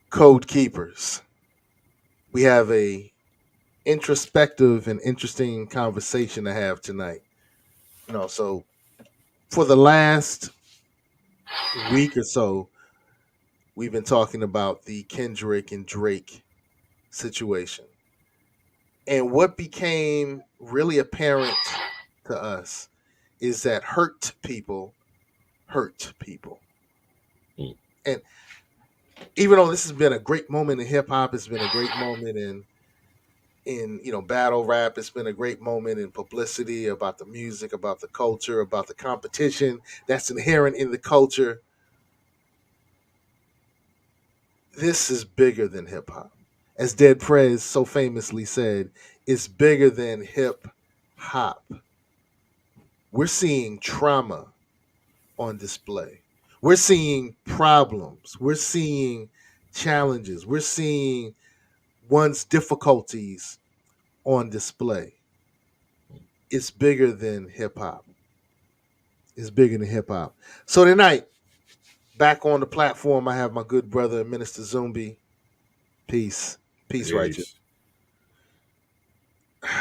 Code Keepers. We have a introspective and interesting conversation to have tonight. So for the last week or so, we've been talking about the Kendrick and Drake situation. And what became really apparent to us is that hurt people. Mm. And even though this has been a great moment in hip hop, it's been a great moment in battle rap, it's been a great moment in publicity about the music, about the culture, about the competition that's inherent in the culture. This is bigger than hip hop. As Dead Prez so famously said, it's bigger than hip hop. We're seeing trauma on display. We're seeing problems. We're seeing challenges. We're seeing one's difficulties on display. It's bigger than hip hop. It's bigger than hip hop. So tonight, back on the platform, I have my good brother, Minister Zumbi. Peace. Peace, righteous. Peace.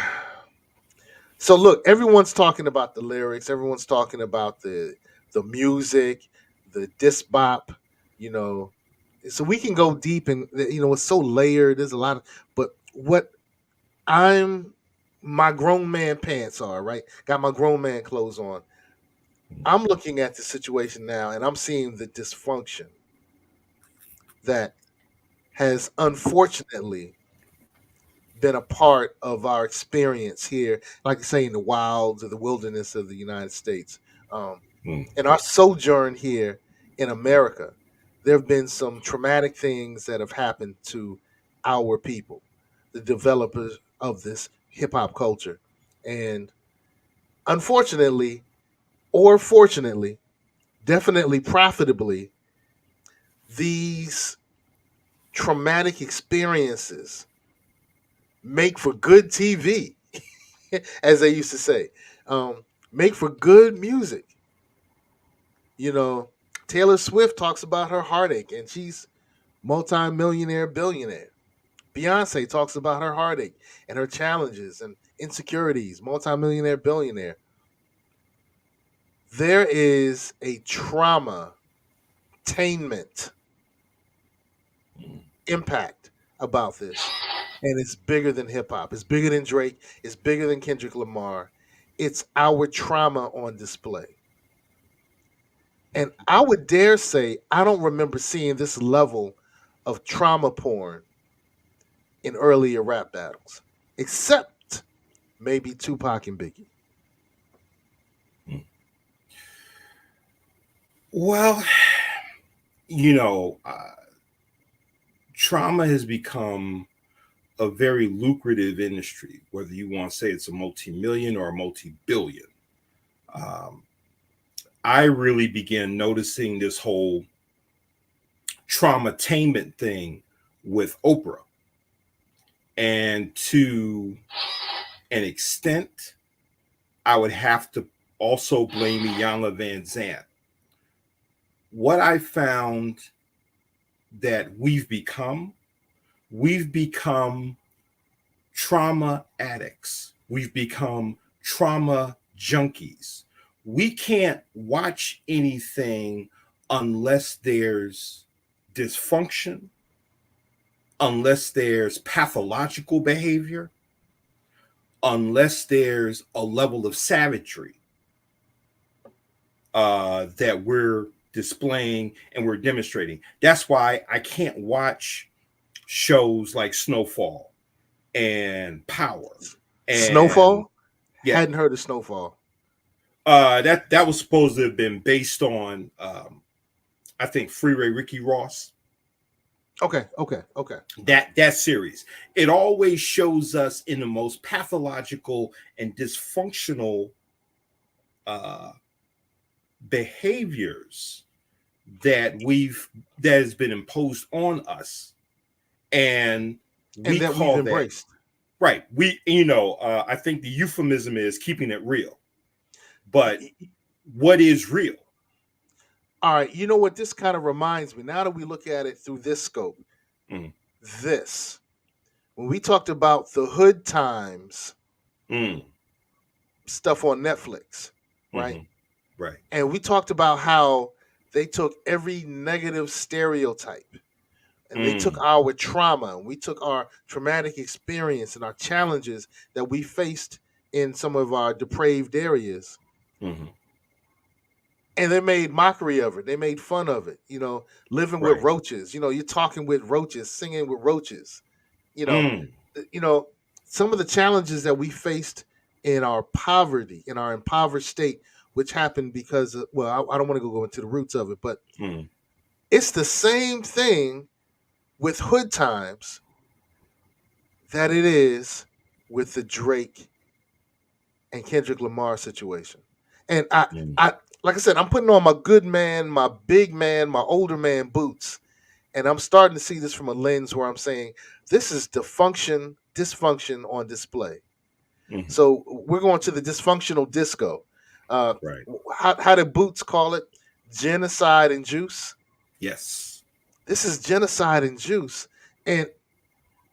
So look, everyone's talking about the lyrics. Everyone's talking about the music, the disc bop. You know, so we can go deep and it's so layered. There's a lot of, but what I'm my grown man pants are right. Got my grown man clothes on. I'm looking at the situation now, and I'm seeing the dysfunction that has unfortunately been a part of our experience here, like I say, in the wilds or the wilderness of the United States. Um, Mm. in our sojourn here in America, there have been some traumatic things that have happened to our people, the developers of this hip hop culture. And unfortunately, or fortunately, definitely profitably, these traumatic experiences make for good TV, as they used to say. Make for good music. You know, Taylor Swift talks about her heartache, and she's multi-millionaire, billionaire. Beyonce talks about her heartache and her challenges and insecurities, multi-millionaire, billionaire. There is a trauma tainment impact about this. And it's bigger than hip hop. It's bigger than Drake. It's bigger than Kendrick Lamar. It's our trauma on display. And I would dare say I don't remember seeing this level of trauma porn in earlier rap battles, except maybe Tupac and Biggie. Mm. Well, you know, trauma has become a very lucrative industry, whether you want to say it's a multi-million or a multi-billion. Um, I really began noticing this whole traumatainment thing with Oprah. And to an extent, I would have to also blame Iyanla Van Zant. What I found that we've become trauma addicts. We've become trauma junkies. We can't watch anything unless there's dysfunction, unless there's pathological behavior, unless there's a level of savagery that we're displaying and we're demonstrating. That's why I can't watch shows like Snowfall and Power. And Snowfall? yeah, Hadn't heard of Snowfall. that was supposed to have been based on I think Freeway Ricky Ross. Okay, okay, okay. That series. It always shows us in the most pathological and dysfunctional uh, behaviors that has been imposed on us, and And we that we've call that embraced. right. I think the euphemism is keeping it real. But what is real? All right, you know what this kind of reminds me? Now that we look at it through this scope, Mm, this. When we talked about the Hood Times mm, stuff on Netflix, right? mm-hmm. Right. And we talked about how they took every negative stereotype and they took Mm, our trauma and we took our traumatic experience and our challenges that we faced in some of our depraved areas, mm-hmm. and they made mockery of it. They made fun of it. Living with Right. roaches. You're talking with roaches, singing with roaches. You know, Mm, you know, some of the challenges that we faced in our poverty, in our impoverished state, which happened because of, well, I don't want to go into the roots of it, but mm, it's the same thing with Hood Times that it is with the Drake and Kendrick Lamar situation. And mm. I like I said, I'm putting on my good man, my big man, my older man boots, and I'm starting to see this from a lens where I'm saying this is dysfunction on display. Mm-hmm. So we're going to the dysfunctional disco. Uh, Right. how did Boots call it? Genocide and Juice. Yes. This is genocide and juice, and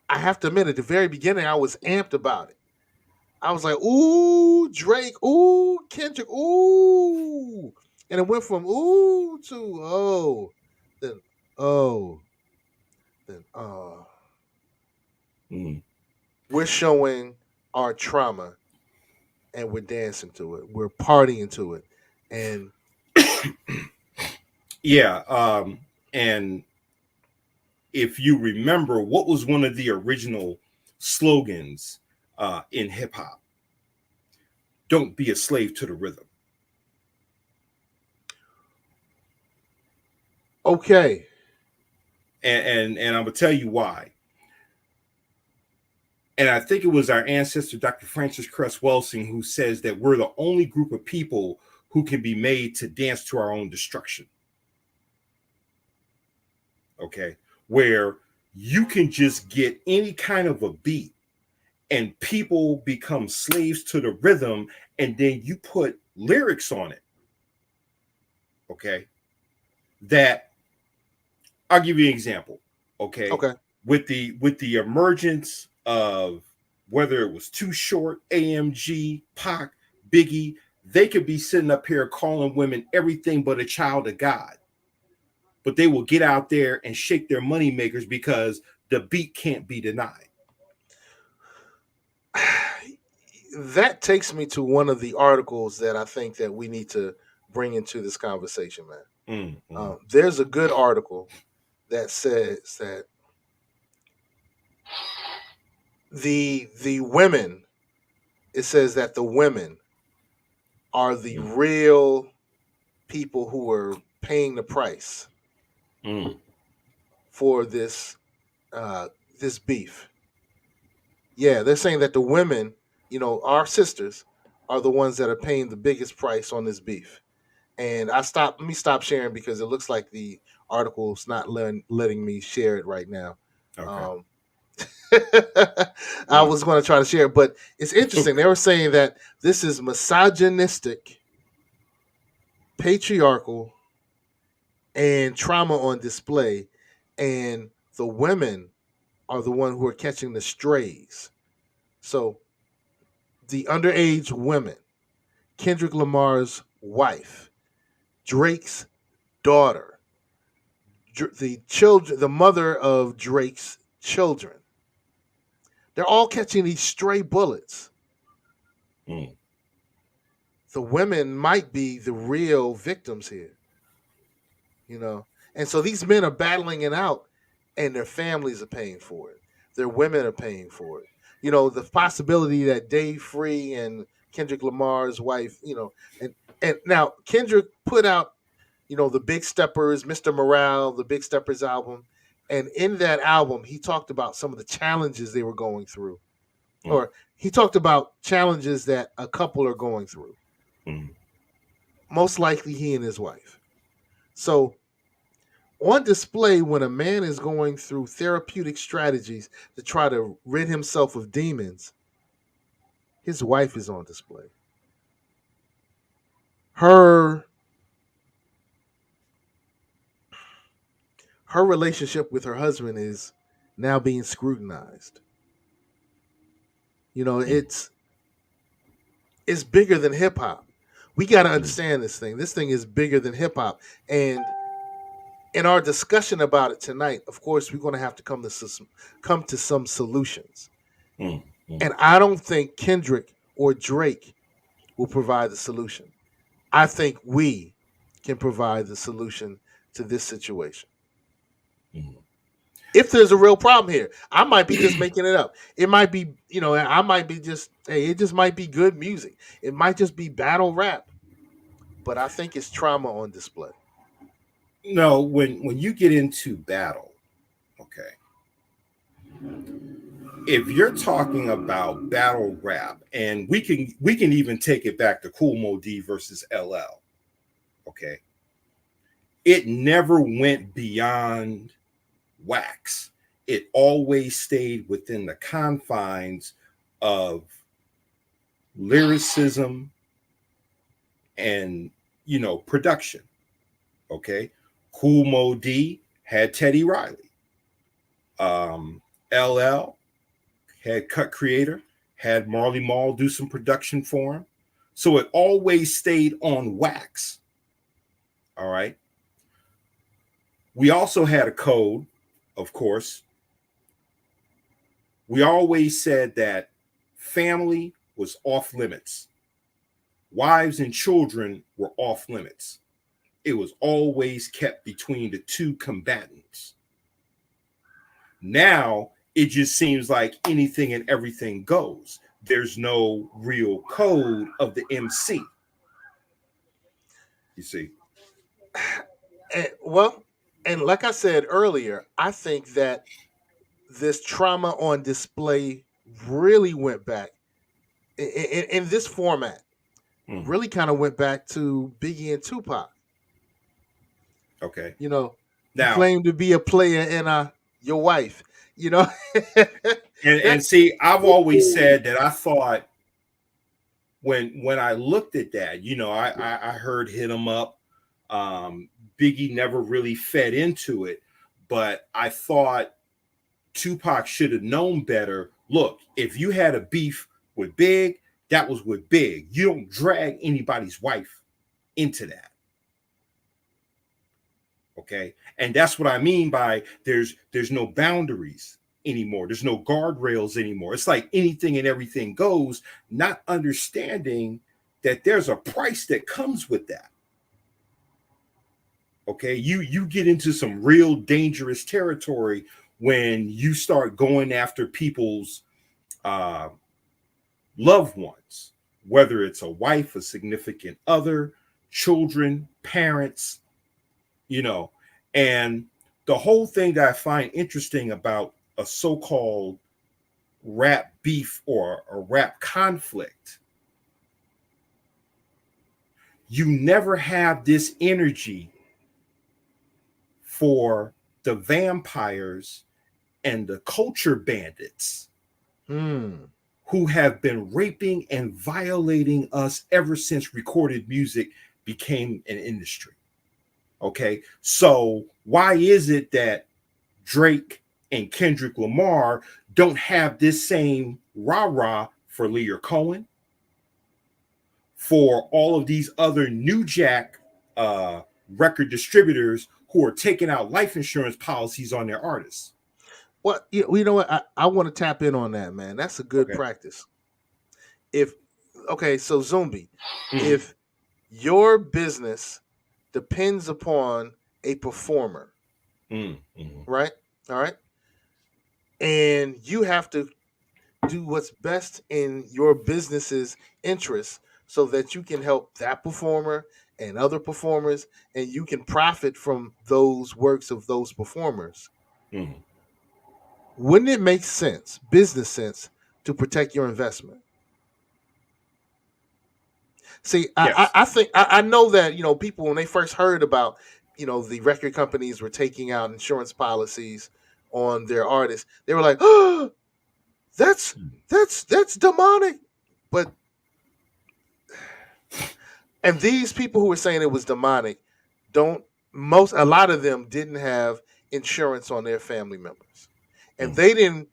I have to admit, at the very beginning, I was amped about it. I was like, "Ooh, Drake! Ooh, Kendrick! Ooh!" And it went from "ooh" to "oh," then "oh," then "oh." Mm. We're showing our trauma and we're dancing to it. We're partying to it, and Yeah. And if you remember, what was one of the original slogans in hip hop? Don't be a slave to the rhythm. okay, And I'm gonna tell you why. And I think it was our ancestor, Dr. Francis Cress Welsing, who says that we're the only group of people who can be made to dance to our own destruction. Okay. Where you can just get any kind of a beat and people become slaves to the rhythm, and then you put lyrics on it. Okay. That I'll give you an example. Okay. okay. With the emergence of whether it was Too Short, AMG, Pac, Biggie, they could be sitting up here calling women everything but a child of God. But they will get out there and shake their money makers because the beat can't be denied. That takes me to one of the articles that I think that we need to bring into this conversation, man. Mm, mm, There's a good article that says that the women, it says that the women are the mm, real people who are paying the price mm, for uh, this beef. Yeah, they're saying that the women, our sisters, are the ones that are paying the biggest price on this beef. And let me stop sharing because it looks like the article's not letting me share it right now. okay. Um, I Mm, was going to try to share it, but it's interesting. They okay. were saying that this is misogynistic, patriarchal, and trauma on display, and the women are the one who are catching the strays. So the underage women, Kendrick Lamar's wife, Drake's daughter, the children, the mother of Drake's children, they're all catching these stray bullets. Mm, The women might be the real victims here, you know. And so these men are battling it out, and their families are paying for it. Their women are paying for it. The possibility that Dave Free and Kendrick Lamar's wife, and now Kendrick put out, the Big Steppers, Mr. Morale, the Big Steppers album, and in that album he talked about some of the challenges they were going through, mm, or he talked about challenges that a couple are going through. mm, Most likely he and his wife. So on display when a man is going through therapeutic strategies to try to rid himself of demons, his wife is on display. Her her relationship with her husband is now being scrutinized. You know, Mm, it's bigger than hip hop. We got to mm, understand this thing. This thing is bigger than hip hop. And in our discussion about it tonight, of course, we're going to have to come to some solutions. mm, mm, And I don't think Kendrick or Drake will provide the solution. I think we can provide the solution to this situation. mm. If there's a real problem here, I might be just making it up. It might be, I might be just, hey, it just might be good music. It might just be battle rap, but I think it's trauma on display. No, when you get into battle, okay, if you're talking about battle rap, and we can even take it back to Cool Mo D versus LL, okay, it never went beyond wax. It always stayed within the confines of lyricism and production. Okay, Cool Mo D had Teddy Riley. LL had Cut Creator, had Marley Marl do some production for him. So it always stayed on wax. All right. We also had a code, of course. We always said that family was off limits, wives and children were off limits. It was always kept between the two combatants. Now it just seems like anything and everything goes. There's no real code of the MC. You see? Well, and like I said earlier, I think that this trauma on display really went back in this format, Mm, really kind of went back to Biggie and Tupac. okay. You know, you Now, claim to be a player and your wife. You know, and that. see, I've always said that I thought when I looked at that, I heard Hit 'em Up. Biggie never really fed into it, but I thought Tupac should have known better. Look, if you had a beef with Big, that was with Big. You don't drag anybody's wife into that. Okay. And that's what I mean by there's no boundaries anymore. There's no guardrails anymore. It's like anything and everything goes, not understanding that there's a price that comes with that. Okay. You get into some real dangerous territory when you start going after people's uh loved ones, whether it's a wife, a significant other, children, parents, you know. And the whole thing that I find interesting about a so-called rap beef or a rap conflict, you never have this energy for the vampires and the culture bandits Hmm. who have been raping and violating us ever since recorded music became an industry. Okay. So why is it that Drake and Kendrick Lamar don't have this same rah-rah for Lear Cohen, for all of these other New Jack uh, record distributors who are taking out life insurance policies on their artists? Well, you know what? I want to tap in on that, man. That's a good Okay. practice. If Okay, so Zumbi, Mm, if your business depends upon a performer, mm, mm, right? All right, and you have to do what's best in your business's interest so that you can help that performer and other performers and you can profit from those works of those performers. mm. Wouldn't it make sense, business sense, to protect your investment? See, Yes. I know that people, when they first heard about the record companies were taking out insurance policies on their artists, they were like, "Oh, that's Mm. that's demonic." But and these people who were saying it was demonic don't, most a lot of them didn't have insurance on their family members. and Mm. they didn't.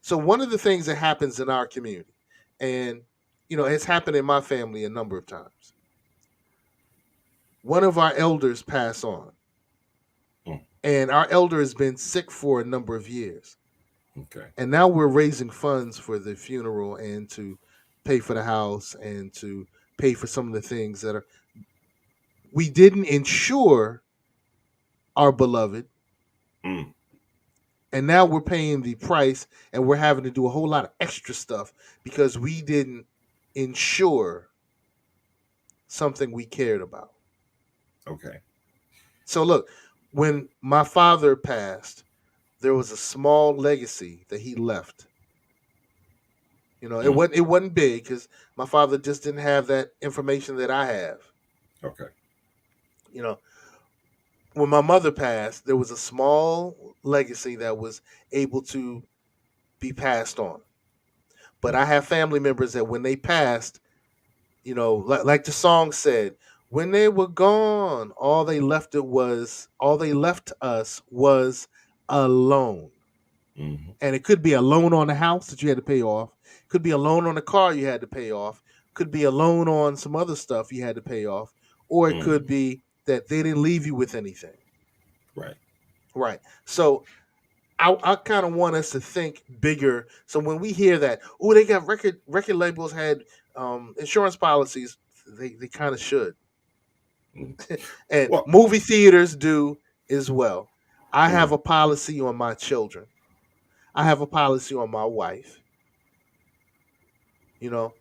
So one of the things that happens in our community, and it's happened in my family a number of times. One of our elders passed on, Mm. and our elder has been sick for a number of years, Okay. and now we're raising funds for the funeral and to pay for the house and to pay for some of the things that are. We didn't insure our beloved, Mm. and now we're paying the price, and we're having to do a whole lot of extra stuff because we didn't insure something we cared about. Okay. So look, when my father passed, there was a small legacy that he left. Mm. It wasn't big because my father just didn't have that information that I have. Okay. You know, when my mother passed, there was a small legacy that was able to be passed on. But Mm. I have family members that when they passed, like the song said, when they were gone, all they left us was alone. Mm. And it could be a loan on the house that you had to pay off, could be a loan on the car you had to pay off, could be a loan on some other stuff you had to pay off, or it could Mm. be that they didn't leave you with anything. Right. Right. So I kind of want us to think bigger. So when we hear that, oh, they got record labels had insurance policies, they kind of should, Mm. and Well. movie theaters do as well. I have Mm. a policy on my children. I have a policy on my wife. You know,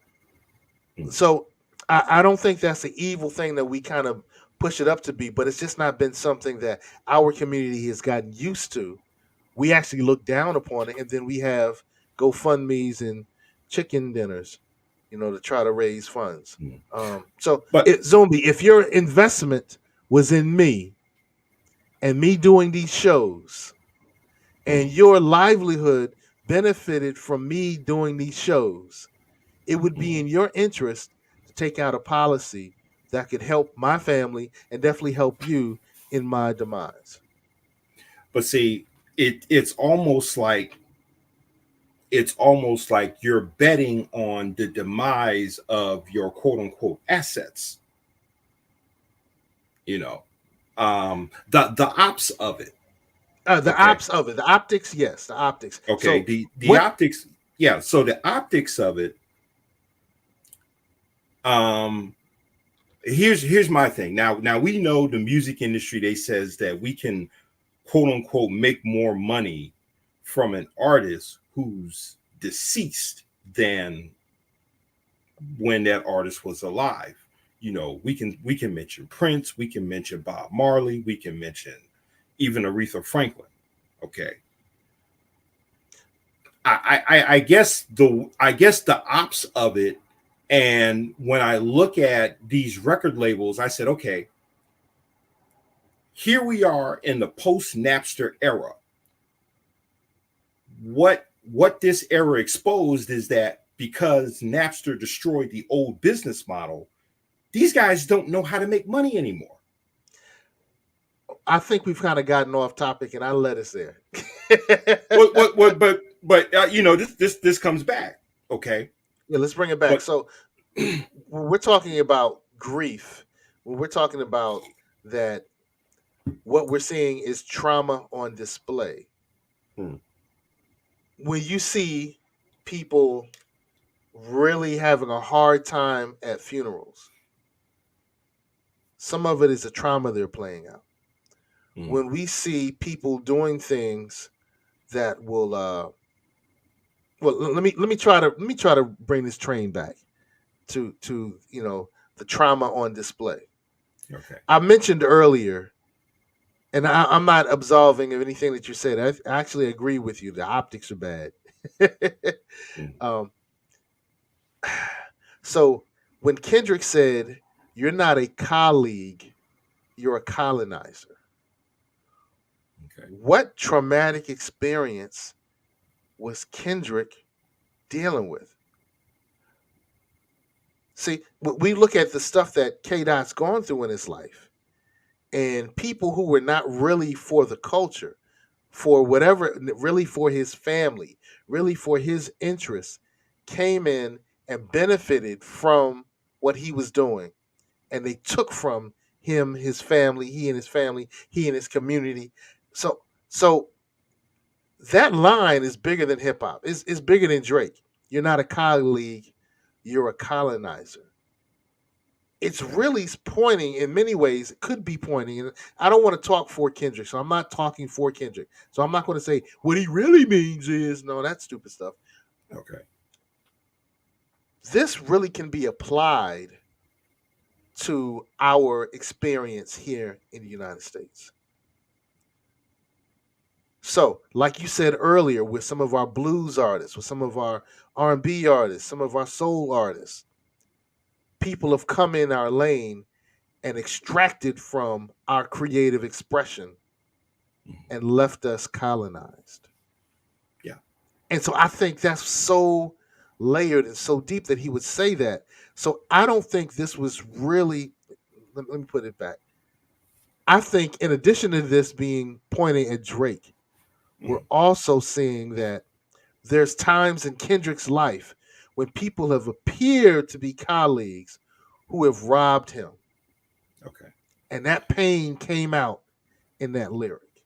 Mm. so I don't think that's the evil thing that we kind of push it up to be, but it's just not been something that our community has gotten used to. We actually look down upon it, and then we have GoFundMe's and chicken dinners, to try to raise funds. Mm. So, But Zombi, if your investment was in me and me doing these shows, and mm. your livelihood benefited from me doing these shows, it would be Mm. in your interest to take out a policy that could help my family and definitely help you in my demise. But see, it's almost like you're betting on the demise of your quote unquote assets. You know, the ops of it. The Okay. ops of it, the optics, yes, the optics. Okay. So The what? optics. Yeah. So the optics of it. Um, here's my thing. Now we know the music industry. They says that we can quote unquote make more money from an artist who's deceased than when that artist was alive. We can mention Prince, we can mention Bob Marley, we can mention even Aretha Franklin. Okay. I guess the ops of it, and when I look at these record labels, I said, okay, here we are in the post Napster era. What this era exposed is that because Napster destroyed the old business model, these guys don't know how to make money anymore. I think we've kind of gotten off topic, and I let us there. What but this comes back. Okay. Yeah, let's bring it back. But So when we're talking about grief, when we're talking about that, what we're seeing is trauma on display. hmm, When you see people really having a hard time at funerals, some of it is a trauma they're playing out. hmm, When we see people doing things that will well, let me try to bring this train back to the trauma on display. okay. I mentioned earlier, and I'm not absolving of anything that you said. I actually agree with you. The optics are bad. Hmm, um, so when Kendrick said, "You're not a colleague, you're a colonizer," okay. what traumatic experience was Kendrick dealing with? See, we look at the stuff that K Dot's gone through in his life, and people who were not really for the culture, for whatever, really for his family, really for his interests, came in and benefited from what he was doing, and they took from him, his family, he and his family, he and his community. So that line is bigger than hip hop. It's bigger than Drake. You're not a colleague, you're a colonizer. It's Okay. really pointing in many ways. It could be pointing, and I don't want to talk for Kendrick, so I'm not talking for Kendrick. So I'm not going to say what he really means is no, that's stupid stuff. Okay. This really can be applied to our experience here in the United States. So, like you said earlier, with some of our blues artists, with some of our R&B artists, some of our soul artists, people have come in our lane and extracted from our creative expression and left us colonized. Yeah. And so I think that's so layered and so deep that he would say that. So I don't think this was really, let me put it back. I think in addition to this being pointing at Drake, we're Mhm. also seeing that there's times in Kendrick's life when people have appeared to be colleagues who have robbed him. Okay. And that pain came out in that lyric.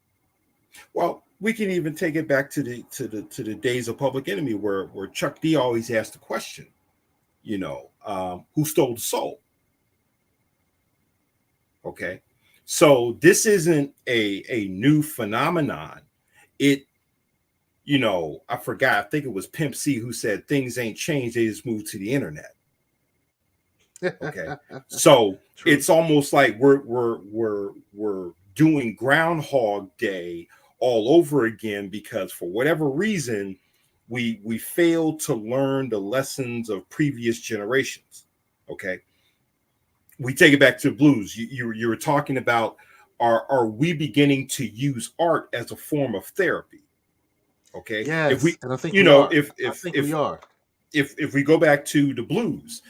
Well, we can even take it back to the days of Public Enemy, where Chuck D always asked the question, who stole the soul? Okay, so this isn't a new phenomenon. It, I forgot. I think it was Pimp C who said things ain't changed; they just moved to the internet. Okay, so True. it's almost like we're doing Groundhog Day all over again, because for whatever reason we failed to learn the lessons of previous generations. Okay, we take it back to blues. You were talking about, are we beginning to use art as a form of therapy? Okay, if Yes, we, and I think you we know are. I think we are. if we go back to the blues,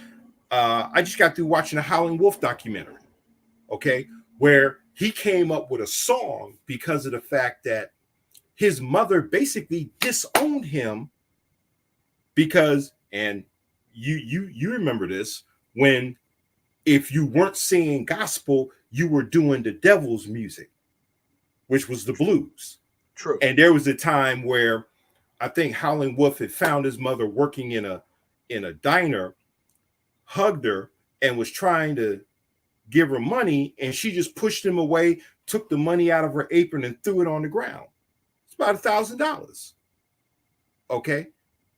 I just got through watching a Howling Wolf documentary, okay, where he came up with a song because of the fact that his mother basically disowned him because, and you remember this, when if you weren't singing gospel, you were doing the devil's music, which was the blues. True. And there was a time where I think Howling Wolf had found his mother working in a diner, hugged her, and was trying to give her money, and she just pushed him away, took the money out of her apron, and threw it on the ground. It's about $1,000. Okay,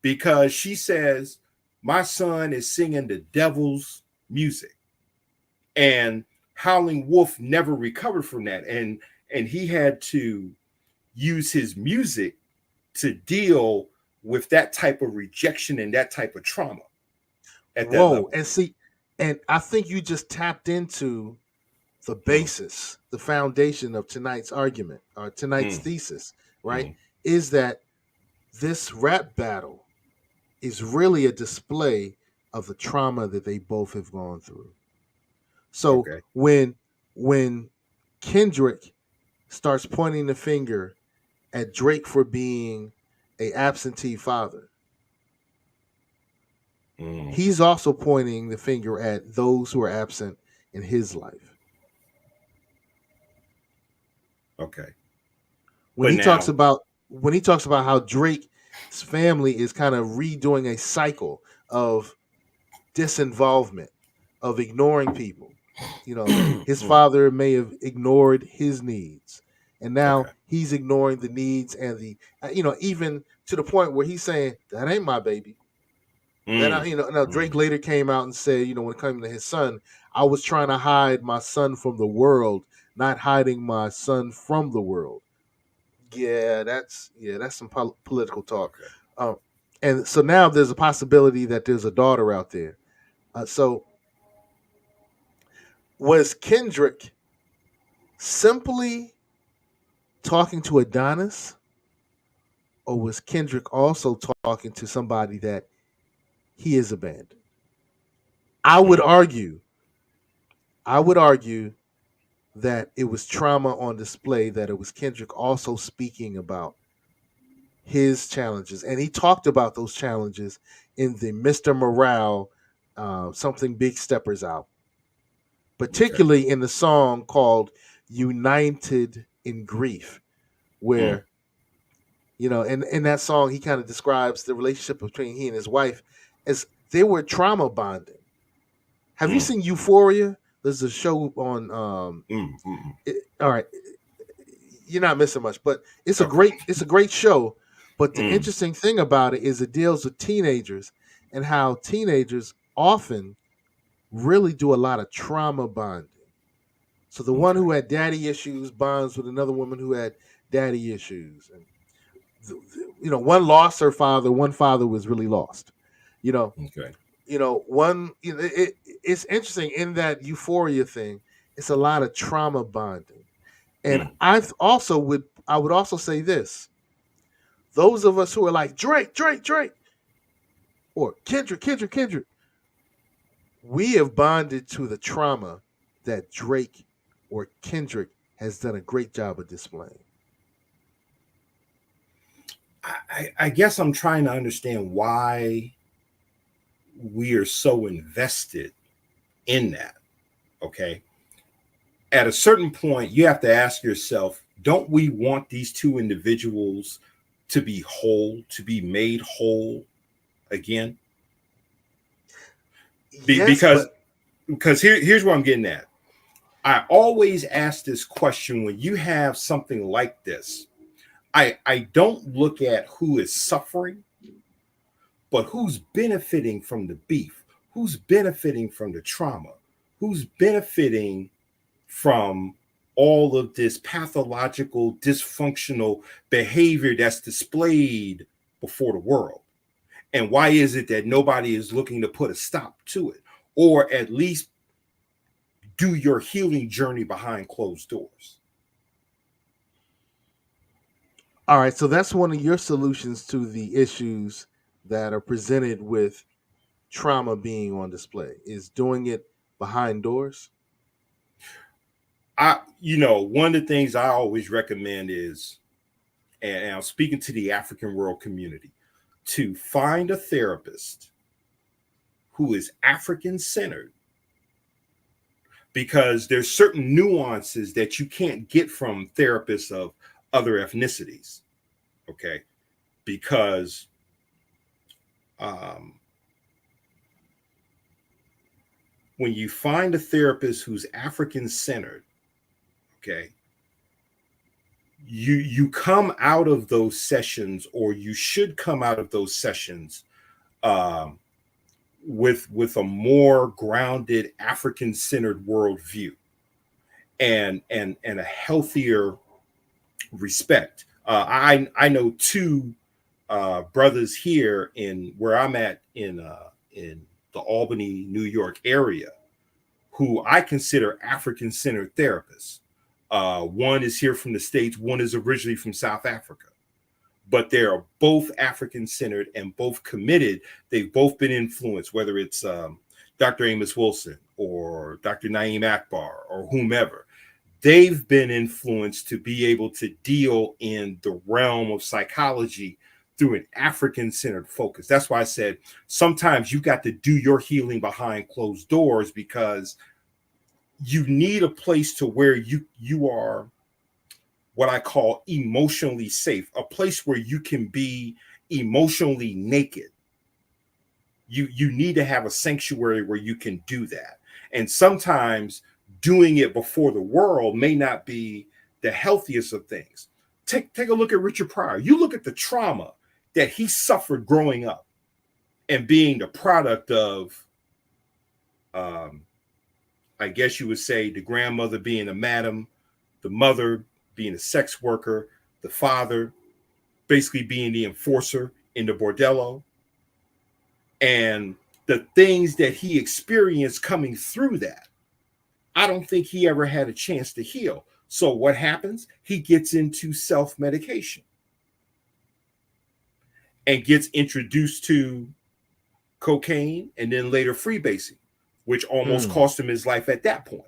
because she says my son is singing the devil's music, and Howling Wolf never recovered from that, and he had to use his music to deal with that type of rejection and that type of trauma at that Whoa. level. And see, and I think you just tapped into the Mm, basis, the foundation of tonight's argument or tonight's mm, thesis, right? mm. Is that this rap battle is really a display of the trauma that they both have gone through. So Okay. when Kendrick starts pointing the finger at Drake for being a absentee father, Mm, he's also pointing the finger at those who are absent in his life. okay. When But he talks now, about when he talks about how Drake's family is kind of redoing a cycle of disinvolvement, of ignoring people. You know, his mm, father may have ignored his needs, and now okay. he's ignoring the needs and even to the point where he's saying that ain't my baby. That Mm, now Drake mm, later came out and said, when it came to his son, I was trying to hide my son from the world, not hiding my son from the world. Yeah, that's some political talk. okay. Um, and so now there's a possibility that there's a daughter out there. So was Kendrick simply talking to Adonis, or was Kendrick also talking to somebody that he is abandoned? I would Mm, argue. I would argue that it was trauma on display, that it was Kendrick also speaking about his challenges. And he talked about those challenges in the Mr. Morale, Something Big Steppers out, Okay. particularly in the song called United in Grief, Mm, where, in that song, he kind of describes the relationship between he and his wife as they were trauma bonding. Have you mm, seen Euphoria? There's a show on mm. all right, you're not missing much, but Okay. it's a great show. But the Mm, interesting thing about it is it deals with teenagers and how teenagers often really do a lot of trauma bonding. So the one okay. who had daddy issues bonds with another woman who had daddy issues, and one lost her father, one father was really lost. You know, Okay. one. It's interesting in that Euphoria thing. It's a lot of trauma bonding, and Mm, I would also say this: those of us who are like Drake, Drake, Drake, or Kendrick, Kendrick, Kendrick, we have bonded to the trauma that Drake or Kendrick has done a great job of displaying. I guess I'm trying to understand why we are so invested in that. Okay. At a certain point, you have to ask yourself, don't we want these two individuals to be whole, to be made whole again? Be- Yes, because but because here's what I'm getting at. I always ask this question when you have something like this. I don't look at who is suffering, but who's benefiting from the beef, who's benefiting from the trauma, who's benefiting from all of this pathological, dysfunctional behavior that's displayed before the world. And why is it that nobody is looking to put a stop to it, or at least do your healing journey behind closed doors? all right, so that's one of your solutions to the issues that are presented with trauma being on display is doing it behind doors. One of the things I always recommend is, and I'm speaking to the African world community, to find a therapist who is African centered, because there's certain nuances that you can't get from therapists of other ethnicities. Okay. Because um, when you find a therapist who's African centered, okay, you come out of those sessions, or you should come out of those sessions, um, with a more grounded African centered worldview, and a healthier respect. I know two brothers here in where I'm at in the Albany, New York area, who I consider African centered therapists. One is here from the States, one is originally from South Africa, but they are both African centered and both committed. They've both been influenced, whether it's Dr. Amos Wilson or Dr. Naeem Akbar or whomever. They've been influenced to be able to deal in the realm of psychology through an African centered focus. That's why I said sometimes you got to do your healing behind closed doors, because you need a place to where you are what I call emotionally safe, a place where you can be emotionally naked. You need to have a sanctuary where you can do that. And sometimes doing it before the world may not be the healthiest of things. Take a look at Richard Pryor. You look at the trauma that he suffered growing up and being the product of, um, I guess you would say, the grandmother being a madam, the mother being a sex worker, the father basically being the enforcer in the bordello, and the things that he experienced coming through that. I don't think he ever had a chance to heal. So what happens? He gets into self medication and gets introduced to cocaine and then later freebasing, which almost Mm. cost him his life at that point.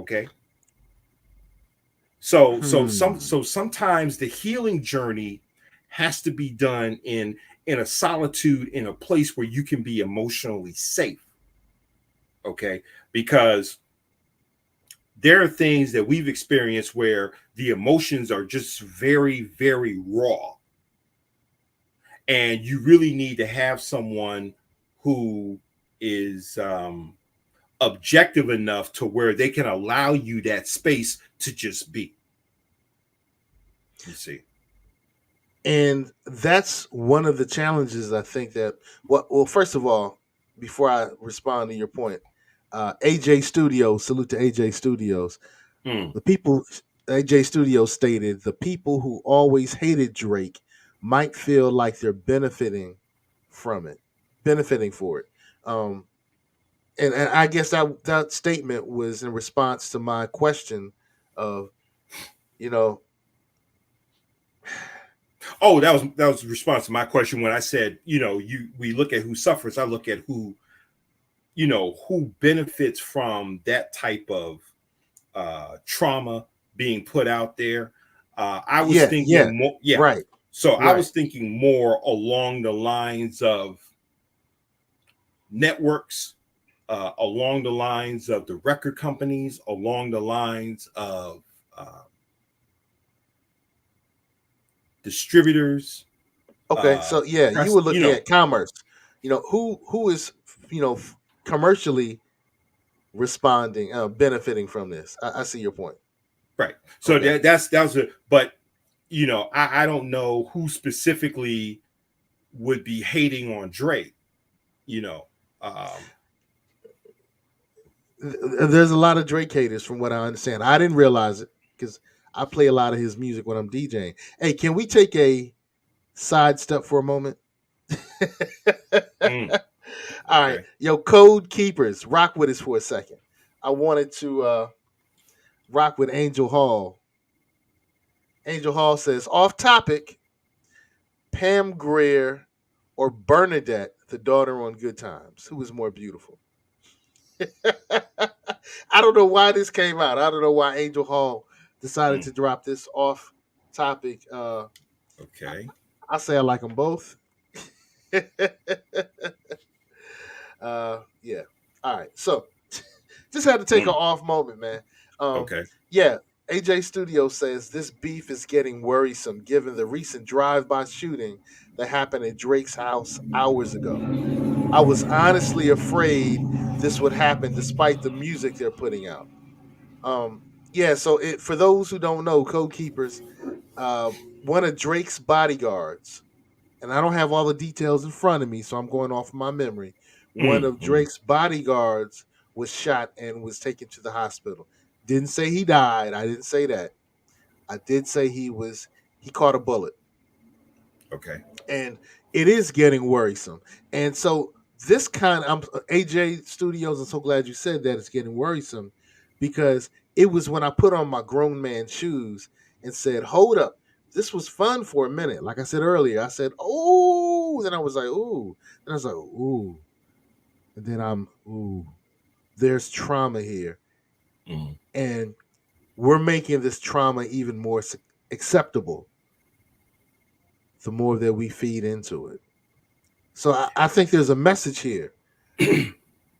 Okay. Hmm. So sometimes the healing journey has to be done in a solitude, in a place where you can be emotionally safe. Okay. Because there are things that we've experienced where the emotions are just very, very raw. And you really need to have someone who is objective enough to where they can allow you that space to just be. You see. And that's one of the challenges I think that well, first of all, before I respond to your point, AJ Studios, salute to AJ Studios. Mm, The people AJ Studios stated the people who always hated Drake might feel like they're from it, benefiting for it. Um, and I guess that statement was in response to my question of, you know, oh, that was a response to my question when I said, we look at who suffers. I look at who benefits from that type of trauma being put out there. I was yeah, yeah, thinking more, yeah. right, So I right. was thinking more along the lines of networks, along the lines of the record companies, along the lines of uh, distributors, Okay, so yeah, you press, were looking at commerce. Who is commercially responding, benefiting from this. I see your point. right. So Okay, that was it. But I don't know who specifically would be hating on Drake. You know, um, there's a lot of Drake haters, from what I understand. I didn't realize it because I play a lot of his music when I'm DJing. Hey, can we take a sidestep for a moment? mm, All right, okay. yo, Code Keepers, rock with us for a second. I wanted to rock with Angel Hall. Angel Hall says, off topic, Pam Grier or Bernadette, the daughter on Good Times? Who is more beautiful? I don't know why this came out. I don't know why Angel Hall decided Mm, to drop this off topic. okay. I say I like them both. Yeah. All right. So just had to take an Mm, off moment, man. Um, okay. yeah. AJ Studio says this beef is getting worrisome given the recent drive-by shooting that happened at Drake's house hours ago. I was honestly afraid this would happen despite the music they're putting out. Um, yeah, so for those who don't know, Code Keepers, uh, one of Drake's bodyguards, and I don't have all the details in front of me, so I'm going off of my memory. One Mm, of mm, Drake's bodyguards was shot and was taken to the hospital. Didn't say he died. I didn't say that. I did say he caught a bullet, okay. and it is getting worrisome. And so this kind of AJ Studios. I'm so glad you said that it's getting worrisome because it was when I put on my grown man shoes and said, "Hold up, this was fun for a minute." Like I said earlier, I said, "Oh," then I was like, "Ooh," then I was like, "Ooh," and then "Ooh." There's trauma here, Mm, and we're making this trauma even more acceptable the more that we feed into it. So I think there's a message here.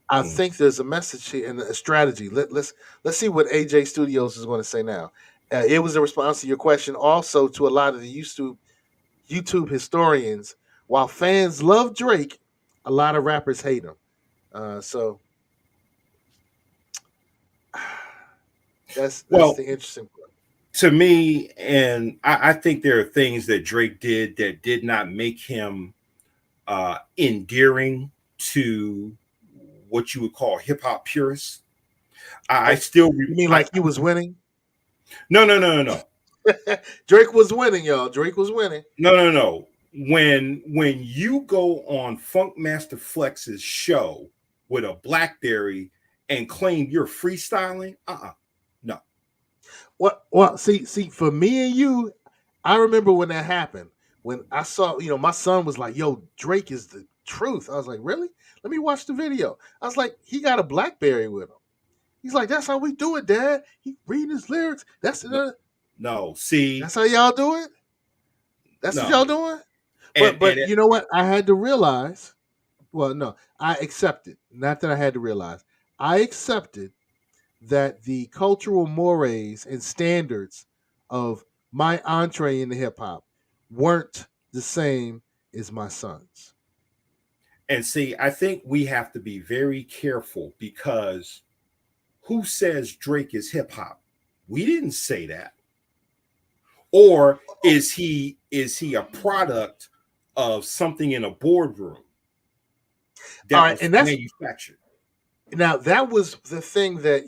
I mm, think there's a message here and a strategy. Let's see what AJ Studios is going to say now. It was a response to your question, also to a lot of the YouTube historians. While fans love Drake, a lot of rappers hate him. So that's well, the interesting part. to me, and I think there are things that Drake did that did not make him endearing to what you would call hip hop purists. I Oh, still, you mean I like he was winning? no, no, no, no, no, Drake was winning, y'all. Drake was winning. no, no, no. When you go on Funk Master Flex's show with a BlackBerry and claim you're freestyling, no. Well, see, for me and you, I remember when that happened. When I saw, my son was like, "Yo, Drake is the truth." I was like, "Really? Let me watch the video." I was like, "He got a BlackBerry with him." He's like, that's how we do it, Dad. He reading his lyrics. No, see, That's how y'all do it. That's what y'all no, doing. and But you know what? I had to realize. Well, no, I accepted. Not that I had to realize. I accepted that the cultural mores and standards of my entree into hip hop weren't the same as my son's. see, I think we have to be very careful because who says Drake is hip hop? We didn't say that. Or is he a product of something in a boardroom All that right, was and that's manufactured? now that was the thing that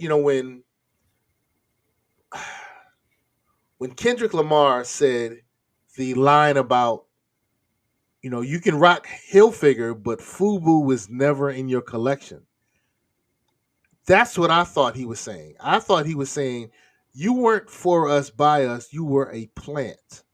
when Kendrick Lamar said the line about you can rock Hilfiger, but FUBU was never in your collection. That's what I thought he was saying. I thought he was saying you weren't for us, by us. You were a plant.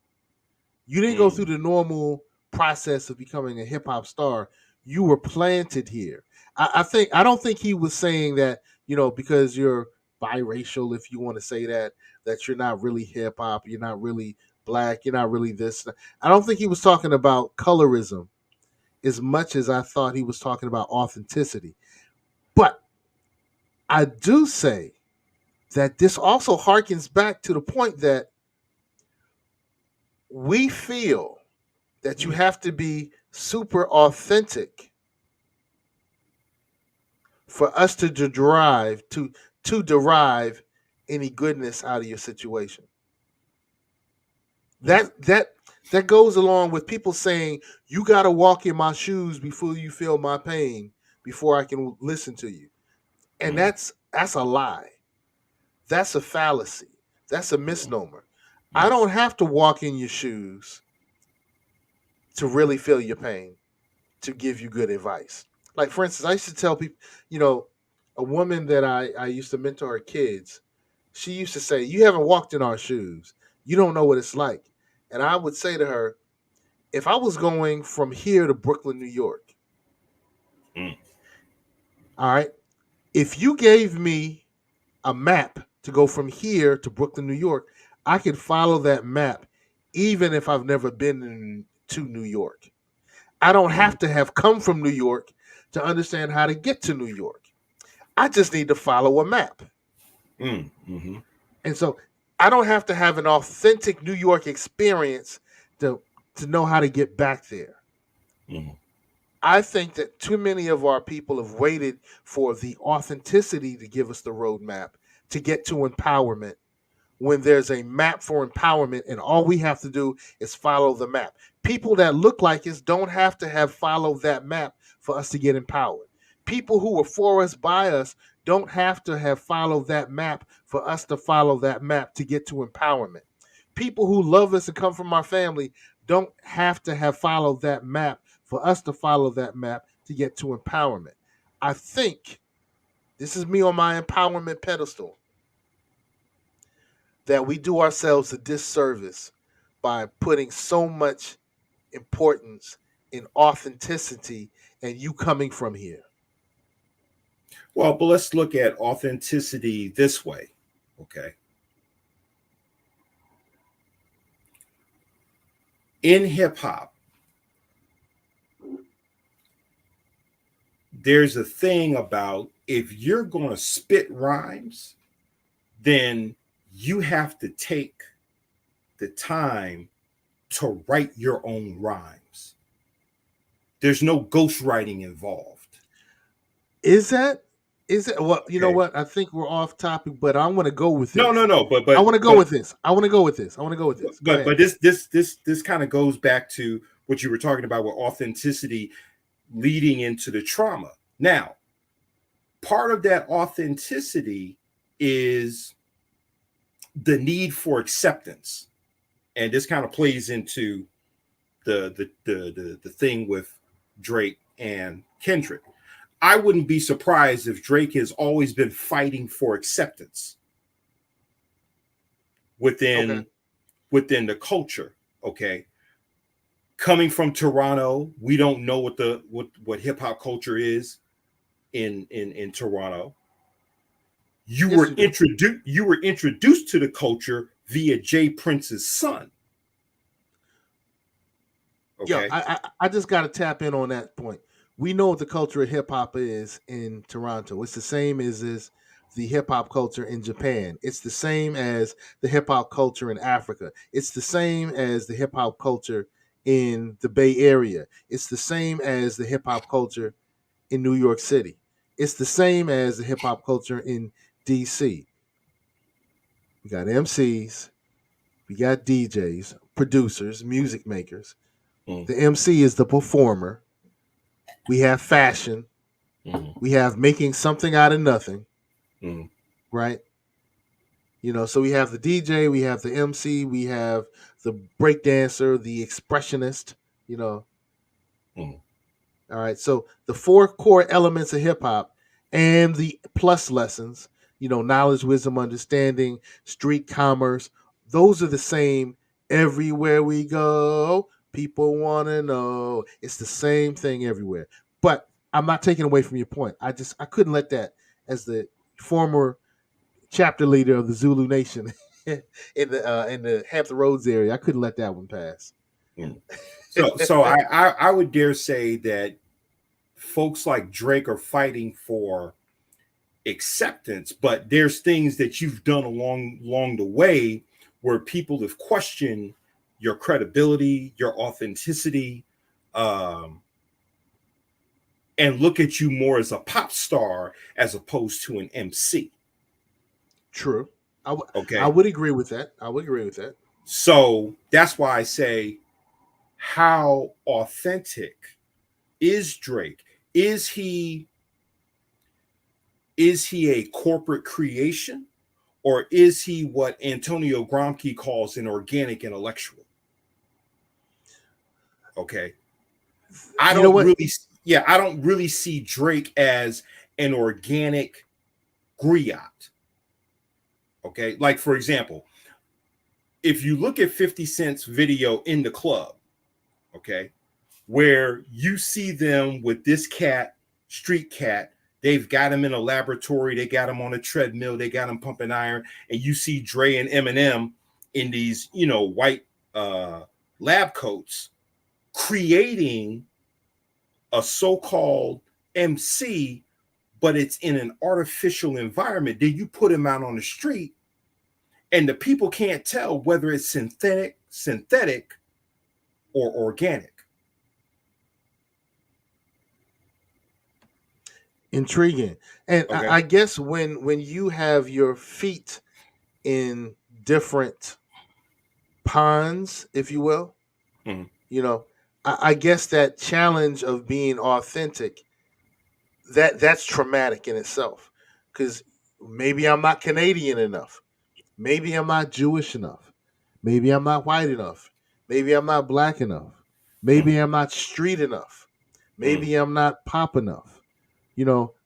You didn't go through Mm, the normal process of becoming a hip hop star. You were planted here. I don't think he was saying that, because you're biracial, if you want to say that you're not really hip hop, you're not really black, you're not really this. I don't think he was talking about colorism as much as I thought he was talking about authenticity. But I do say that this also harkens back to the point that we feel that you mm, have to be super authentic for us to derive any goodness out of your situation. mm, That goes along with people saying you got to walk in my shoes before you feel my pain before I can listen to you. And mm, that's a lie. That's a fallacy. That's a mm, misnomer. I mm, don't have to walk in your shoes to really feel your pain, to give you good advice. Like, for instance, I used to tell people, you know, a woman that I used to mentor her kids, she used to say, "You haven't walked in our shoes. You don't know what it's like." And I would say to her, if I was going from here to Brooklyn, New York, mm, all right, if you gave me a map to go from here to Brooklyn, New York, I could follow that map even if I've never been to New York. I don't mm, have to have come from New York to understand how to get to New York. I just need to follow a map. mm, mhm, And so I don't have to have an authentic New York experience to know how to get back there. mhm, I think that too many of our people have waited for the authenticity to give us the roadmap to get to empowerment when there's a map for empowerment and all we have to do is follow the map. People that look like us don't have to have followed that map for us to get empowered. People who are for us, by us, don't have to have followed that map for us to follow that map to get to empowerment. People who love us and come from our family don't have to have followed that map for us to follow that map to get to empowerment. I think this is me on my empowerment pedestal, that we do ourselves a disservice by putting so much importance in authenticity and you coming from here. well, but let's look at authenticity this way. Okay. In hip hop, there's a thing about if you're going to spit rhymes, then you have to take the time to write your own rhymes. There's no ghostwriting involved. Is that well, you know Okay. what? I think we're off topic, but I want to go with No, no, this. no. But I but want to go but with this. I want to go with this. I want to go with this. Go ahead. but this kind of goes back to what you were talking about with authenticity leading into the trauma. Now, part of that authenticity is the need for acceptance, and this kind of plays into the thing with Drake and Kendrick. I wouldn't be surprised if Drake has always been fighting for acceptance Okay. within the culture. Okay, coming from Toronto, we don't know what hip hop culture is in Toronto. Yes, you do. You were introduced to the culture via Jay Prince's son. Yo, Okay. I just got to tap in on that point. We know what the culture of hip hop is in Toronto. It's the same as the hip hop culture in Japan. It's the same as the hip hop culture in Africa. It's the same as the hip hop culture in the Bay Area. It's the same as the hip hop culture in New York City. It's the same as the hip hop culture in DC. We got MCs, we got DJs, producers, music makers. Mm, The MC is the performer. We have fashion. mm, We have making something out of nothing, mm, right? So we have the DJ, we have the MC, we have the breakdancer, the expressionist, you know. mm, All right. So the four core elements of hip hop and the plus lessons, knowledge, wisdom, understanding, street commerce, those are the same everywhere we go. People want to know. It's the same thing everywhere. But I'm not taking away from your point. I couldn't let that, as the former chapter leader of the Zulu Nation in the Hampton Roads area, I couldn't let that one pass. mm. So I would dare say that folks like Drake are fighting for acceptance, but there's things that you've done along the way where people have questioned your credibility, your authenticity, um, and look at you more as a pop star as opposed to an MC. True. I Okay, would agree with that. I would agree with that. so that's why I say, how authentic is Drake? Is he a corporate creation, or is he what Antonio Gramsci calls an organic intellectual? Okay. I You know don't what? really, yeah, I don't really see Drake as an organic griot. Okay. Like, for example, if you look at 50 Cent's video in the club, okay, where you see them with this cat, Street Cat, they've got him in a laboratory, they got him on a treadmill, they got him pumping iron, and you see Dre and Eminem in these, white uh, lab coats creating a so-called MC, but it's in an artificial environment. Then you put him out on the street, and the people can't tell whether it's synthetic, or organic. Intriguing. And Okay. I guess when you have your feet in different ponds, if you will, Mhm. you know, I guess that challenge of being authentic, that's traumatic in itself. Because maybe I'm not Canadian enough. Maybe I'm not Jewish enough. Maybe I'm not white enough. Maybe I'm not black enough. Maybe Mhm. I'm not street enough. Mhm. Maybe I'm not pop enough.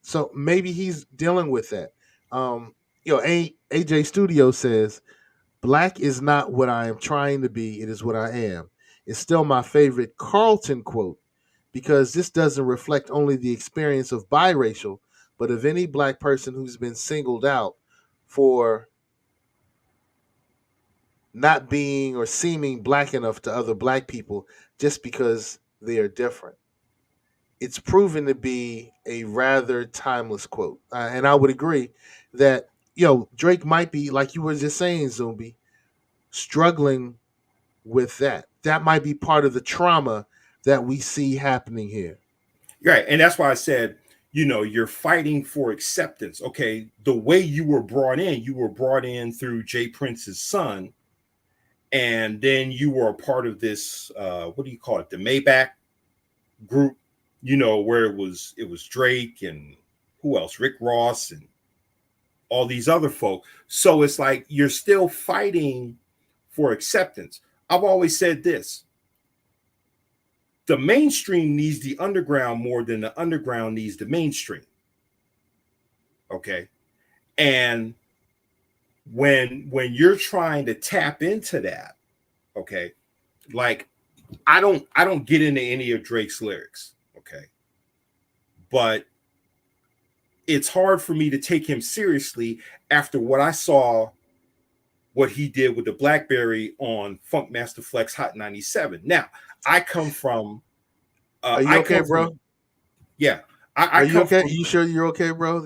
So maybe he's dealing with that. Um, AJ Studio says, "Black is not what I am trying to be, it is what I am." It's still my favorite Carlton quote because this doesn't reflect only the experience of biracial, but of any black person who's been singled out for not being or seeming black enough to other black people just because they are different. It's proven to be a rather timeless quote. And I would agree that, Drake might be, like you were just saying, Zumbi, struggling with that. That might be part of the trauma that we see happening here. Right. And that's why I said, you're fighting for acceptance. Okay. The way you were brought in through Jay Prince's son. And then you were a part of this, what do you call it? The Maybach group, where it was Drake and who else? Rick Ross and all these other folk. So it's like you're still fighting for acceptance. I've always said this: the mainstream needs the underground more than the underground needs the mainstream. Okay. And when you're trying to tap into that, okay, like I don't get into any of Drake's lyrics, okay, but it's hard for me to take him seriously after what I saw, what he did with the BlackBerry on Funk Master Flex Hot 97. Now, I come from, Are you I okay, come bro? from, yeah, I Are you come okay? from, You sure you're okay, bro?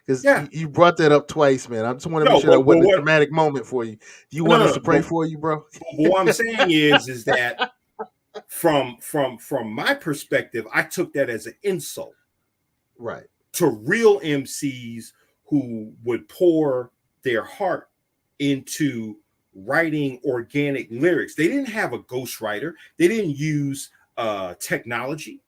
Because yeah, you brought that up twice, man. I just want to make no, sure that but wasn't a what, traumatic moment for you. Do you no, want no, us no, to pray for you, bro? but what I'm saying is that from my perspective, I took that as an insult Right. to real MCs who would pour their heart into writing organic lyrics. They didn't have a ghostwriter. They didn't use technology.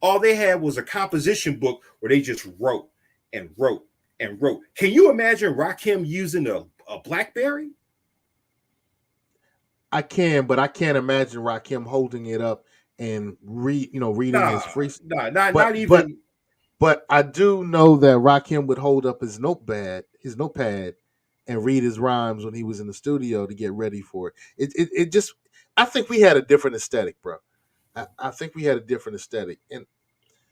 All they had was a composition book where they just wrote and wrote and wrote. Can you imagine Rakim using a BlackBerry? I can, but I can't imagine Rakim holding it up and reading his Nah, free. nah, not But but even. but I do know that Rakim would hold up his notepad, and read his rhymes when he was in the studio to get ready for it. It just, I think we had a different aesthetic, bro. I think we had a different aesthetic, and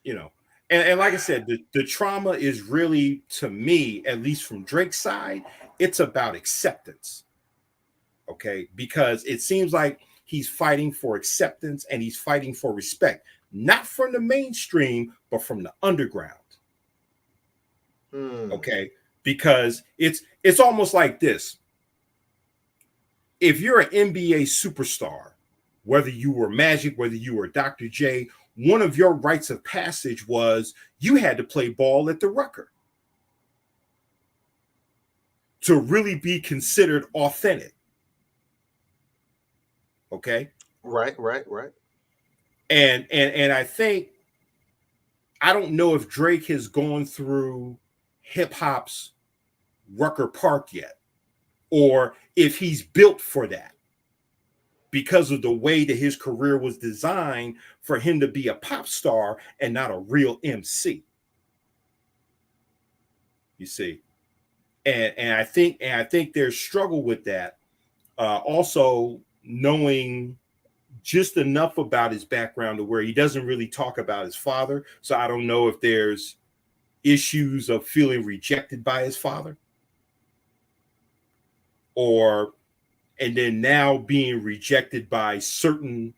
you know. And like I said, the trauma is really, to me, at least from Drake's side, it's about acceptance. Okay. Because it seems like he's fighting for acceptance and he's fighting for respect, not from the mainstream, but from the underground. hmm, Okay. Because it's almost like this. If you're an NBA superstar, whether you were Magic, whether you were Dr. J, one of your rites of passage was you had to play ball at the Rucker to really be considered authentic. Okay. right. And I think, I don't know if Drake has gone through hip hop's Rucker Park yet, or if he's built for that because of the way that his career was designed for him to be a pop star and not a real MC. You see, and I think there's struggle with that. Also, knowing just enough about his background to where he doesn't really talk about his father. So I don't know if there's issues of feeling rejected by his father, or and then now being rejected by certain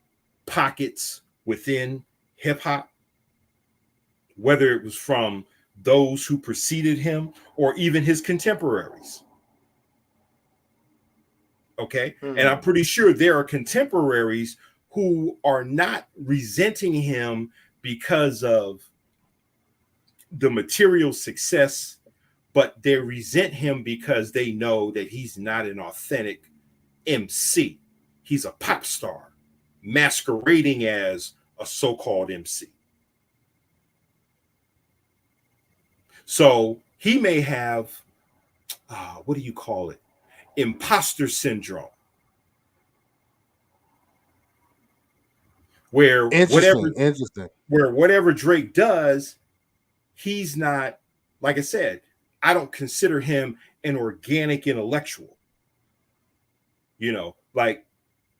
pockets within hip hop, whether it was from those who preceded him or even his contemporaries. Okay. And I'm Hmm. pretty sure there are contemporaries who are not resenting him because of the material success, but they resent him because they know that he's not an authentic MC. He's a pop star masquerading as a so called MC. So he may have, what do you call it? Imposter syndrome, where Interesting, interesting. whatever Drake does, he's not, like I said, I don't consider him an organic intellectual, like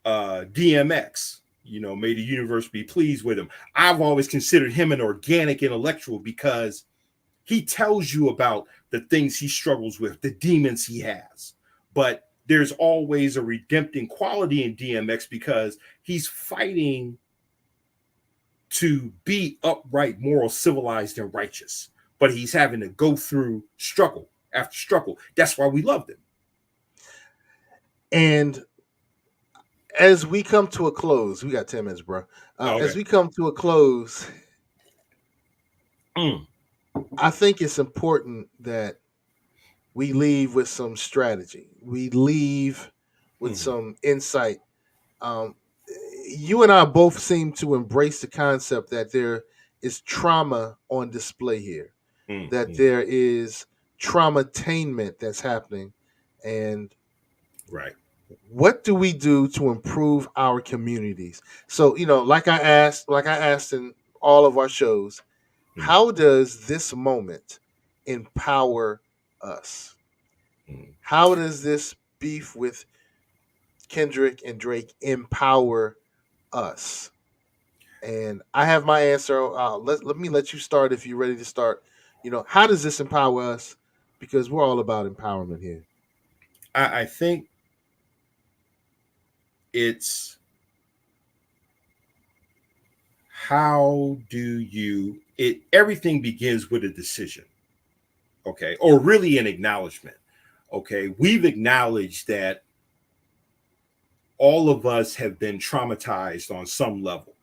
DMX, may the universe be pleased with him. I've always considered him an organic intellectual because he tells you about the things he struggles with, the demons he has. But there's always a redempting quality in DMX because he's fighting to be upright, moral, civilized, and righteous. But he's having to go through struggle after struggle. That's why we loved him. And as we come to a close, we got 10 minutes, bro. Oh, As okay. we come to a close, Mm, I think it's important that we leave with some strategy. We leave with mm, some insight. Um, you and I both seem to embrace the concept that there is trauma on display here, that mm. there is traumatainment that's happening. And Right. what do we do to improve our communities? So, like I asked in all of our shows, Mm, how does this moment empower us? mm. How does this beef with Kendrick and Drake empower us? And I have my answer. Let me let you start if you're ready to start. How does this empower us? Because we're all about empowerment here. I think it's how do you it everything begins with a decision, okay, or really an acknowledgement. Okay, we've acknowledged that all of us have been traumatized on some level.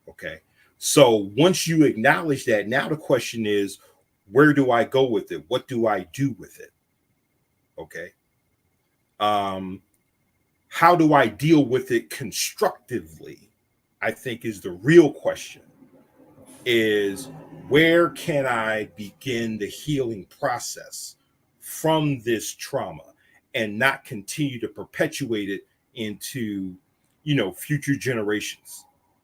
Okay, so once you acknowledge that, now the question is, where do I go with it? What do I do with it? Okay, um how do I deal with it constructively, I think, is the real question. Is, where can I begin the healing process from this trauma and not continue to perpetuate it into, future generations?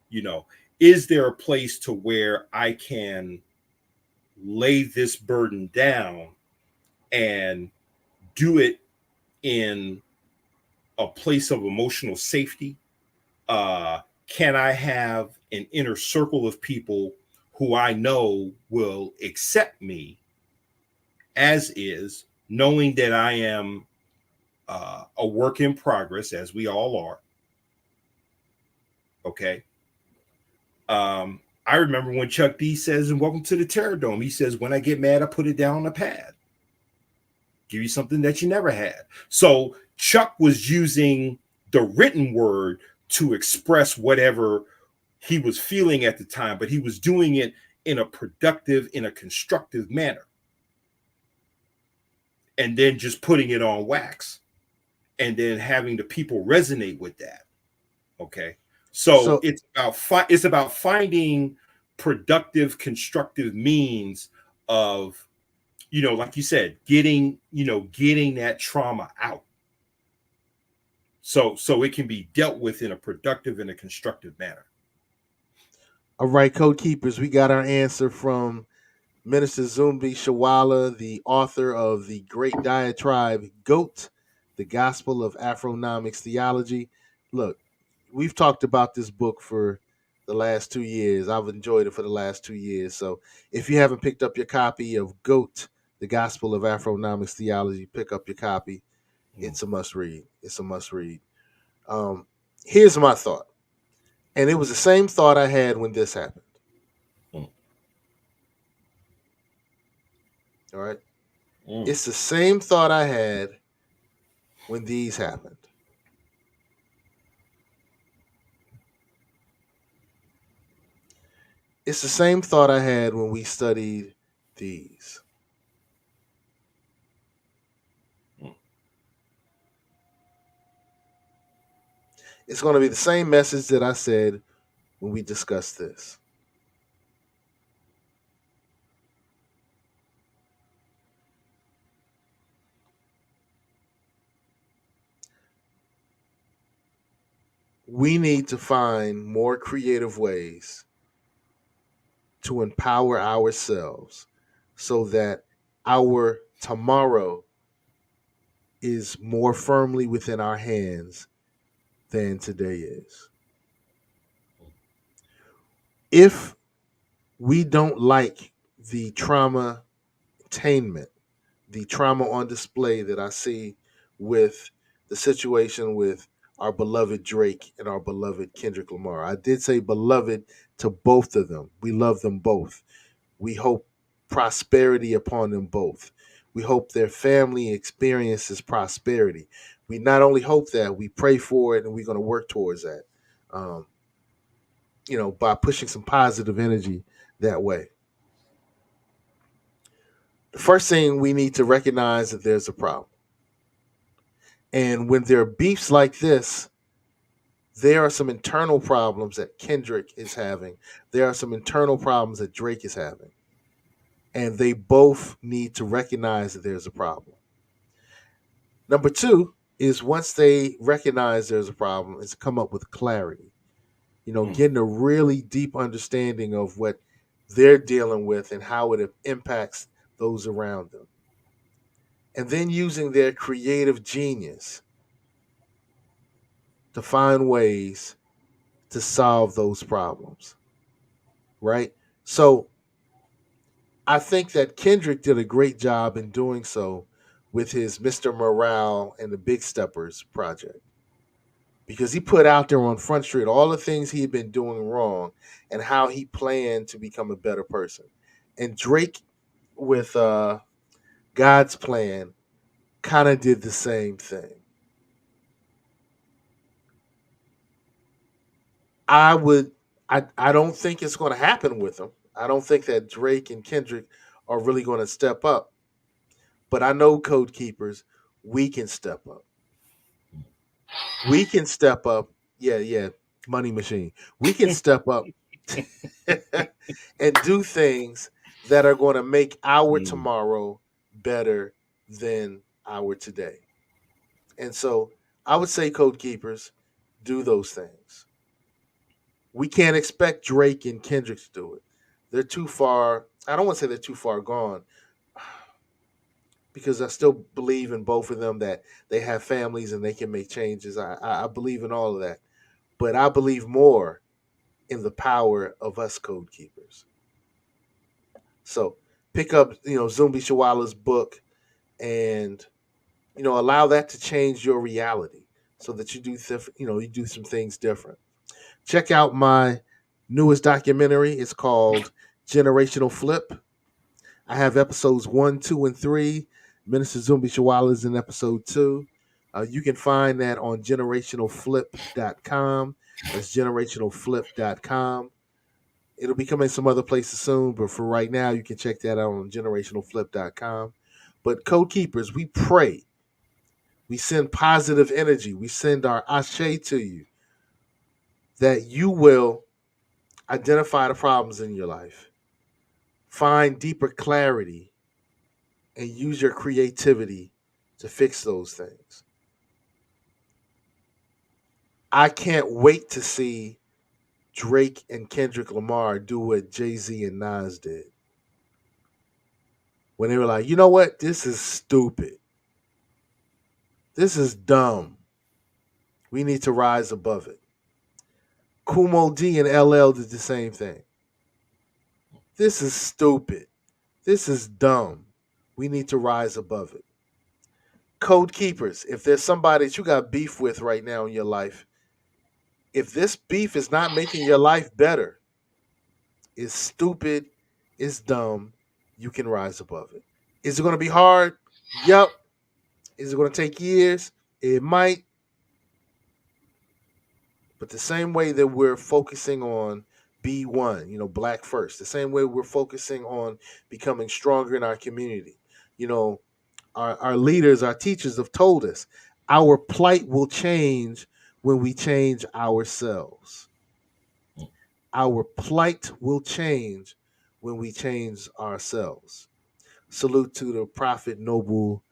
You know, is there a place to where I can lay this burden down and do it in a place of emotional safety? Can I have an inner circle of people who I know will accept me as is, knowing that I am a work in progress, as we all are? Okay. I remember when Chuck D says in Welcome to the Terror Dome, he says, "When I get mad, I put it down on the pad. Give you something that you never had." So Chuck was using the written word to express whatever he was feeling at the time, but he was doing it in a productive, in a constructive manner, and then just putting it on wax and then having the people resonate with that. Okay. So So, it's about finding productive, constructive means of, like you said, getting that trauma out. So it can be dealt with in a productive and a constructive manner. all right, Code Keepers, we got our answer from Minister Zumbi Shawala, the author of the great diatribe "Goat: The Gospel of Afronomics Theology." Look, we've talked about this book for the last 2 years. I've enjoyed it for the last 2 years. So if you haven't picked up your copy of "Goat: The Gospel of Afronomics Theology," pick up your copy. Mm, It's a must read. It's a must read. Um, Here's my thought, and it was the same thought I had when this happened. mm, All right, mm, it's the same thought I had when these happened. It's the same thought I had when we studied these. mm. It's going to be the same message that I said when we discussed this. We need to find more creative ways to empower ourselves so that our tomorrow is more firmly within our hands than today is. If we don't like the trauma attainment, the trauma on display that I see with the situation with our beloved Drake and our beloved Kendrick Lamar. I did say beloved to both of them. We love them both. We hope prosperity upon them both. We hope their family experiences prosperity. We not only hope that, we pray for it and we're going to work towards that. Um, by pushing some positive energy that way. The first thing we need to recognize that there's a problem. And when there are beefs like this, there are some internal problems that Kendrick is having. There are some internal problems that Drake is having. And they both need to recognize that there's a problem. Number two is once they recognize there's a problem, is to come up with clarity. Mm. Getting a really deep understanding of what they're dealing with and how it impacts those around them. And then using their creative genius to find ways to solve those problems, right? So I think that Kendrick did a great job in doing so with his Mr. Morale and the Big Steppers project, because he put out there on Front Street all the things he had been doing wrong and how he planned to become a better person. And Drake with God's Plan kind of did the same thing. I would I don't think it's going to happen with them. I don't think that Drake and Kendrick are really going to step up. But I know Code Keepers, we can step up. We can step up. Yeah, yeah, money machine. We can step up and do things that are going to make our Mm. tomorrow better than our today. And so I would say, Code Keepers, do those things. We can't expect Drake and Kendrick to do it. They're too far. I don't want to say they're too far gone, because I still believe in both of them, that they have families and they can make changes. I believe in all of that. But I believe more in the power of us, Code Keepers. So pick up, Zumbi Shawala's book, and allow that to change your reality, so that you do some things different. Check out my newest documentary. It's called Generational Flip. I have episodes 1, 2, and 3. Minister Zumbi Shawala is in episode 2. You can find that on generationalflip.com. That's generationalflip.com. It'll be coming some other places soon, but for right now, you can check that out on generationalflip.com. But Code Keepers, we pray. We send positive energy. We send our ashe to you, that you will identify the problems in your life, find deeper clarity, and use your creativity to fix those things. I can't wait to see Drake and Kendrick Lamar do what Jay-Z and Nas did, when they were like, you know what? This is stupid. This is dumb. We need to rise above it. Kumo D and LL did the same thing. This is stupid. This is dumb. We need to rise above it. Code Keepers, if there's somebody that you got beef with right now in your life, if this beef is not making your life better, it's stupid, it's dumb, you can rise above it. Is it going to be hard? Yep. Is it going to take years? It might. But the same way that we're focusing on B1, black first, the same way we're focusing on becoming stronger in our community, you know, our leaders, our teachers have told us our plight will change when we change ourselves. Our plight will change when we change ourselves. Salute to the Prophet Noble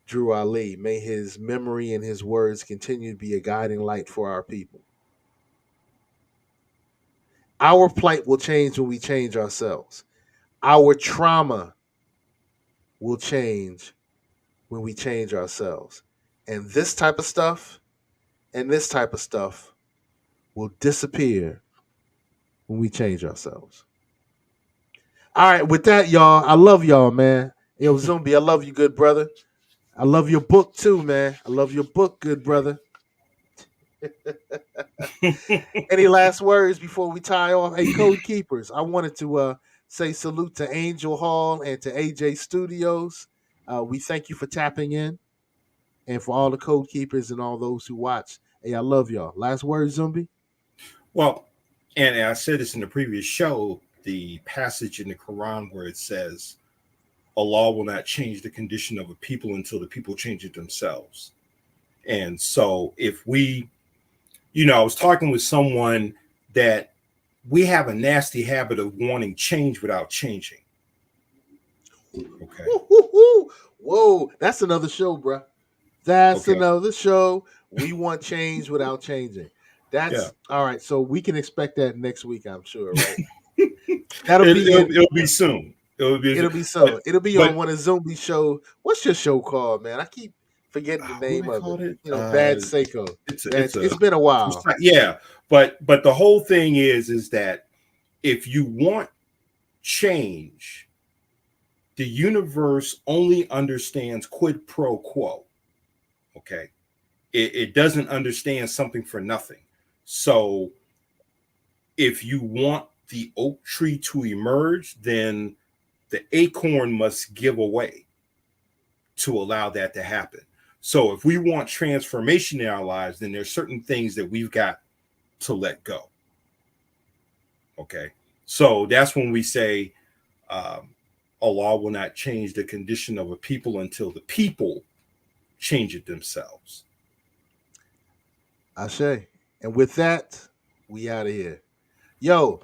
Drew Ali. May his memory and his words continue to be a guiding light for our people. Our plight will change when we change ourselves. Our trauma will change when we change ourselves. And this type of stuff and this type of stuff will disappear when we change ourselves. All right, with that, y'all, I love y'all, man. Yo, Zumbi, I love you, good brother. I love your book too, man. I love your book, good brother. Any last words before we tie off? Hey, Code Keepers, I wanted to say salute to Angel Hall and to AJ Studios. We thank you for tapping in, and for all the Code Keepers and all those who watch. Hey, I love y'all. Last words, Zumbi? Well, and I said this in the previous show, the passage in the Quran where it says, Allah will not change the condition of a people until the people change it themselves. And so if we, I was talking with someone that we have a nasty habit of wanting change without changing. Okay. Whoa, that's another show, bro. That's Okay. another show. We want change without changing. Yeah. That's all right. So we can expect that next week, I'm sure, right? That'll It, be it'll, in. it'll be soon. It'll be, It'll be but, so. It'll be on but one of Zumbi's show. What's your show called, man? I keep forgetting the what name I of it. called it, Bad Seiko. it's a, It's been a while. yeah. But the whole thing is that if you want change, The universe only understands quid pro quo. Okay. It doesn't understand something for nothing. So if you want the oak tree to emerge, then the acorn must give away to allow that to happen. So if we want transformation in our lives, then there's certain things that we've got to let go. Okay. So that's when we say Allah will not change the condition of a people until the people change it themselves. Ashe. And with that, we out of here. Yo,